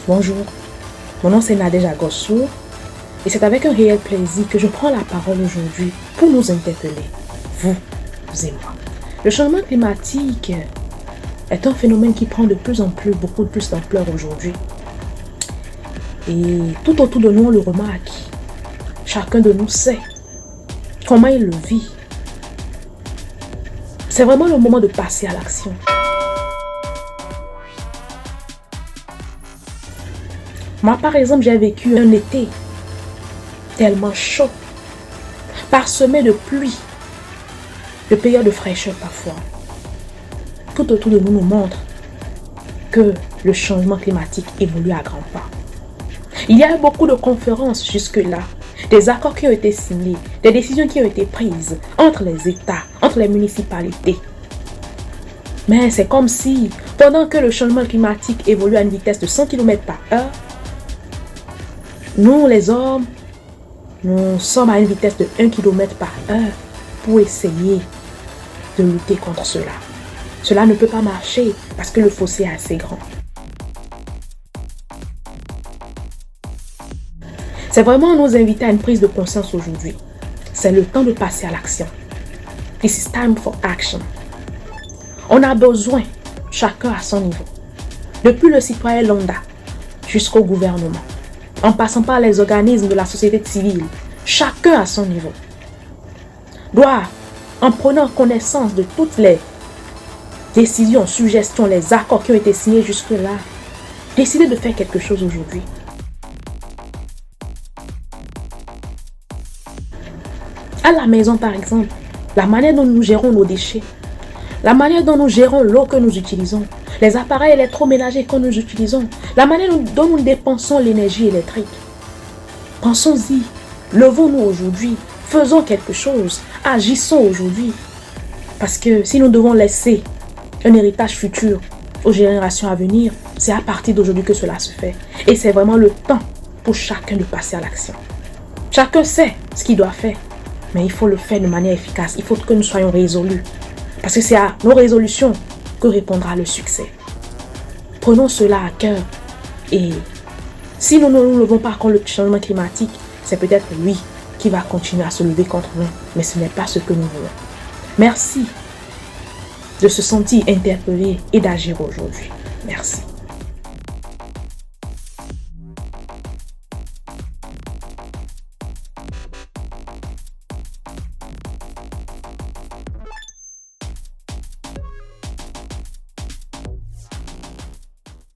Bonjour, mon nom c'est Nadège Gossou et c'est avec un réel plaisir que je prends la parole aujourd'hui pour nous interpeller, vous et moi. Le changement climatique est un phénomène qui prend de plus en plus, beaucoup plus d'ampleur aujourd'hui. Et tout autour de nous, on le remarque. Chacun de nous sait comment il le vit. C'est vraiment le moment de passer à l'action. Moi, par exemple, j'ai vécu un été tellement chaud, parsemé de pluie, de périodes de fraîcheur parfois. Tout autour de nous nous montre que le changement climatique évolue à grands pas. Il y a eu beaucoup de conférences jusque-là, des accords qui ont été signés, des décisions qui ont été prises entre les États, entre les municipalités. Mais c'est comme si, pendant que le changement climatique évolue à une vitesse de 100 km/h, nous, les hommes, nous sommes à une vitesse de 1 km/h pour essayer de lutter contre cela. Cela ne peut pas marcher parce que le fossé est assez grand. C'est vraiment nous inviter à une prise de conscience aujourd'hui. C'est le temps de passer à l'action. This is time for action. On a besoin, chacun à son niveau, depuis le citoyen lambda jusqu'au gouvernement, en passant par les organismes de la société civile, chacun à son niveau, doit, en prenant connaissance de toutes les décisions, suggestions, les accords qui ont été signés jusque-là, décider de faire quelque chose aujourd'hui. À la maison, par exemple, la manière dont nous gérons nos déchets, la manière dont nous gérons l'eau que nous utilisons, les appareils électroménagers que nous utilisons, la manière dont nous dépensons l'énergie électrique. Pensons-y, levons-nous aujourd'hui, faisons quelque chose, agissons aujourd'hui. Parce que si nous devons laisser un héritage futur aux générations à venir, c'est à partir d'aujourd'hui que cela se fait. Et c'est vraiment le temps pour chacun de passer à l'action. Chacun sait ce qu'il doit faire, mais il faut le faire de manière efficace. Il faut que nous soyons résolus. Parce que c'est à nos résolutions que répondra le succès. Prenons cela à cœur. Et si nous ne nous levons pas contre le changement climatique, c'est peut-être lui qui va continuer à se lever contre nous. Mais ce n'est pas ce que nous voulons. Merci de se sentir interpellé et d'agir aujourd'hui. Merci.